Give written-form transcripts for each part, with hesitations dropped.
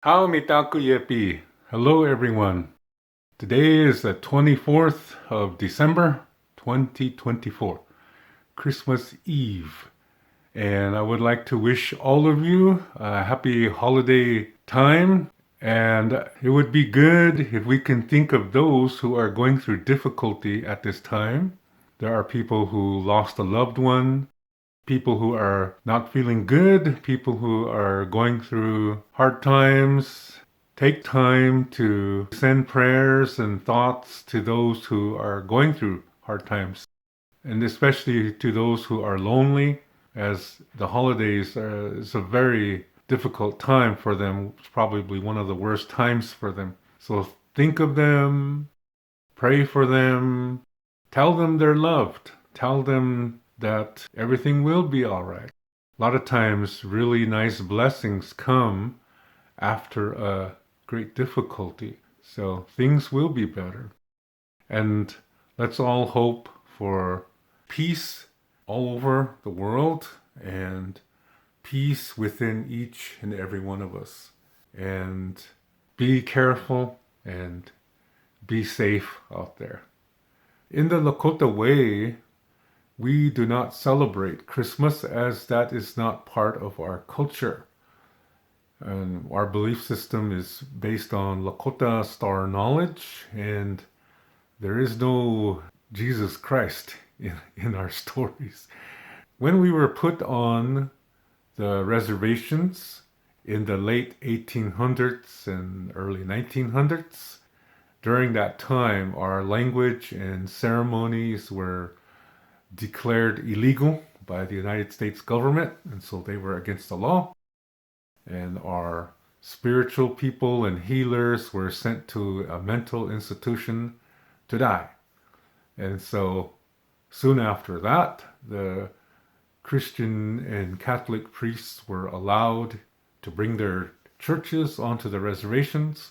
How Mitakuyepi. Hello everyone. Today is the 24th of December 2024, Christmas Eve. And I would like to wish all of you a happy holiday time. And it would be good if we can think of those who are going through difficulty at this time. There are people who lost a loved one, people who are not feeling good, people who are going through hard times. Take time to send prayers and thoughts to those who are going through hard times, and especially to those who are lonely, as the holidays is a very difficult time for them. It's probably one of the worst times for them. So think of them, pray for them, tell them they're loved, tell them that everything will be all right. A lot of times, really nice blessings come after a great difficulty. So things will be better. And let's all hope for peace all over the world and peace within each and every one of us. And be careful and be safe out there. In the Lakota way, we do not celebrate Christmas as that is not part of our culture. And our belief system is based on Lakota Star Knowledge, and there is no Jesus Christ in our stories. When we were put on the reservations in the late 1800s and early 1900s, during that time, our language and ceremonies were declared illegal by the United States government, and so they were against the law. And our spiritual people and healers were sent to a mental institution to die. And so soon after that, the Christian and Catholic priests were allowed to bring their churches onto the reservations.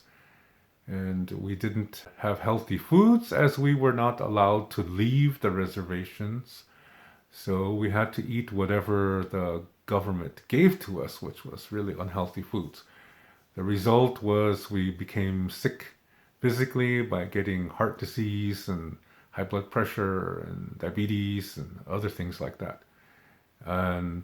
And we didn't have healthy foods as we were not allowed to leave the reservations. So we had to eat whatever the government gave to us, which was really unhealthy foods. The result was we became sick physically by getting heart disease and high blood pressure and diabetes and other things like that. And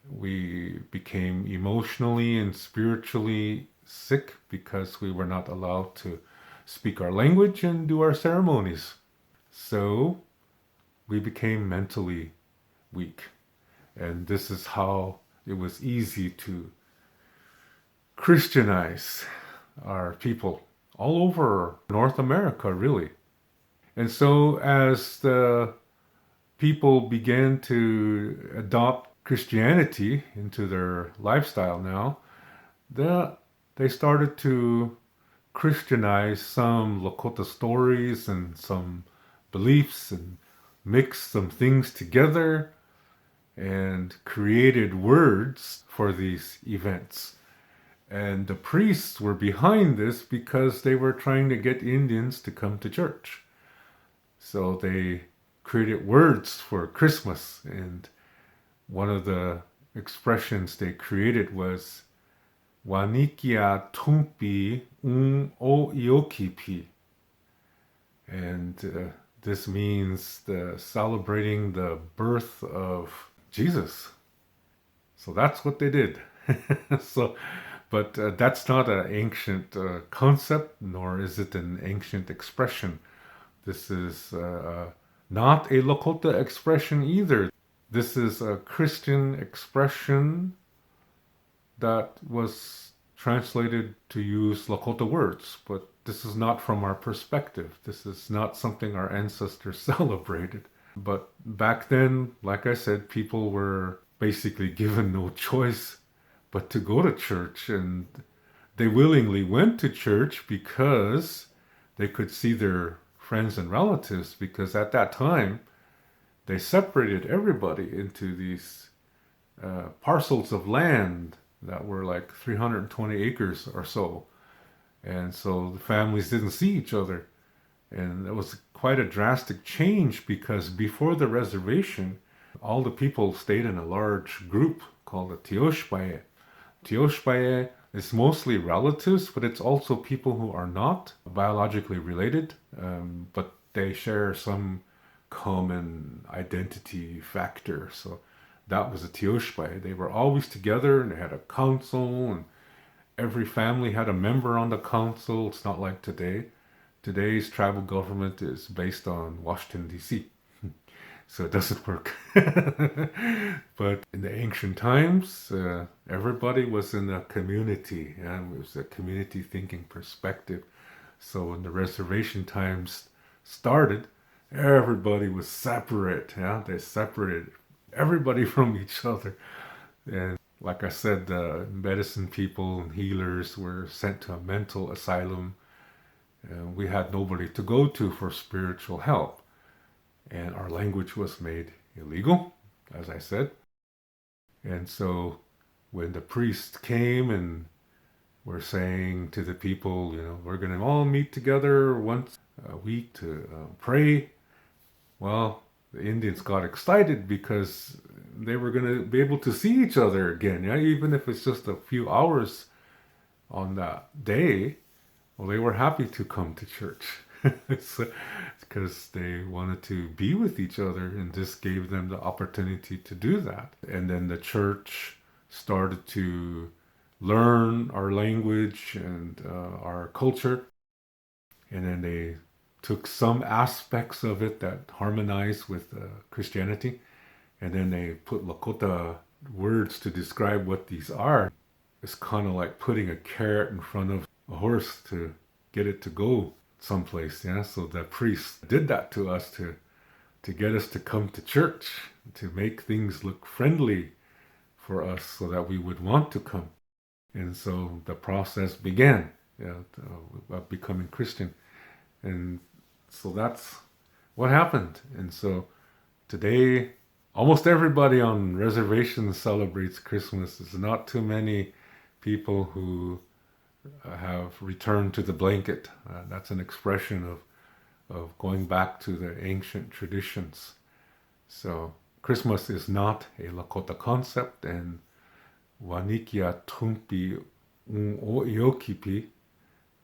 we became emotionally and spiritually sick because we were not allowed to speak our language and do our ceremonies. So we became mentally weak. And this is how it was easy to Christianize our people all over North America, really. And so as the people began to adopt Christianity into their lifestyle now, they started to Christianize some Lakota stories and some beliefs and mix some things together and created words for these events. And the priests were behind this because they were trying to get Indians to come to church. So they created words for Christmas, and one of the expressions they created was Wanikia Tumpi o Iokipi. And this means celebrating the birth of Jesus. So that's what they did. But that's not an ancient concept, nor is it an ancient expression. This is not a Lakota expression either. This is a Christian expression that was translated to use Lakota words, but this is not from our perspective. This is not something our ancestors celebrated. But back then, like I said, people were basically given no choice but to go to church. And they willingly went to church because they could see their friends and relatives, because at that time, they separated everybody into these parcels of land that were like 320 acres or so. And so the families didn't see each other. And it was quite a drastic change because before the reservation, all the people stayed in a large group called the Tioshpaye. Tioshpaye It's mostly relatives, but it's also people who are not biologically related, but they share some common identity factor. So that was a Tioshpai. They were always together and they had a council, and every family had a member on the council. It's not like today. Today's tribal government is based on Washington, D.C. So it doesn't work. But in the ancient times, everybody was in a community, and it was a community thinking perspective. So when the reservation times started, everybody was separate. Yeah, they separated everybody from each other. And like I said, the medicine people and healers were sent to a mental asylum. And we had nobody to go to for spiritual help. And our language was made illegal, as I said. And so when the priest came and were saying to the people, we're going to all meet together once a week to pray, well, the Indians got excited because they were going to be able to see each other again, yeah, even if it's just a few hours on that day. Well, they were happy to come to church. Because they wanted to be with each other, and this gave them the opportunity to do that. And then the church started to learn our language and our culture, and then they took some aspects of it that harmonized with Christianity, and then they put Lakota words to describe what these are. It's kind of like putting a carrot in front of a horse to get it to go someplace. Yeah, so the priest did that to us to get us to come to church, to make things look friendly for us so that we would want to come. And so the process began, of becoming Christian. And so that's what happened. And so today, almost everybody on reservations celebrates Christmas. There's not too many people who have returned to the blanket. That's an expression of going back to the ancient traditions. So Christmas is not a Lakota concept, and Wanikia Tumpi o Iokipi,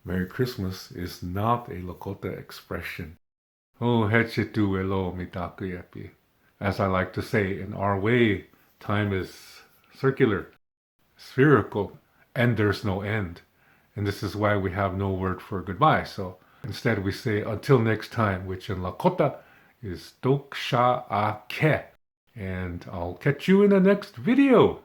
Merry Christmas, is not a Lakota expression. Oh, Hechetu elo Mitakuyepi. As I like to say, in our way, time is circular, spherical, and there's no end. And this is why we have no word for goodbye. So instead we say until next time, which in Lakota is Tok Sha A Ke. And I'll catch you in the next video.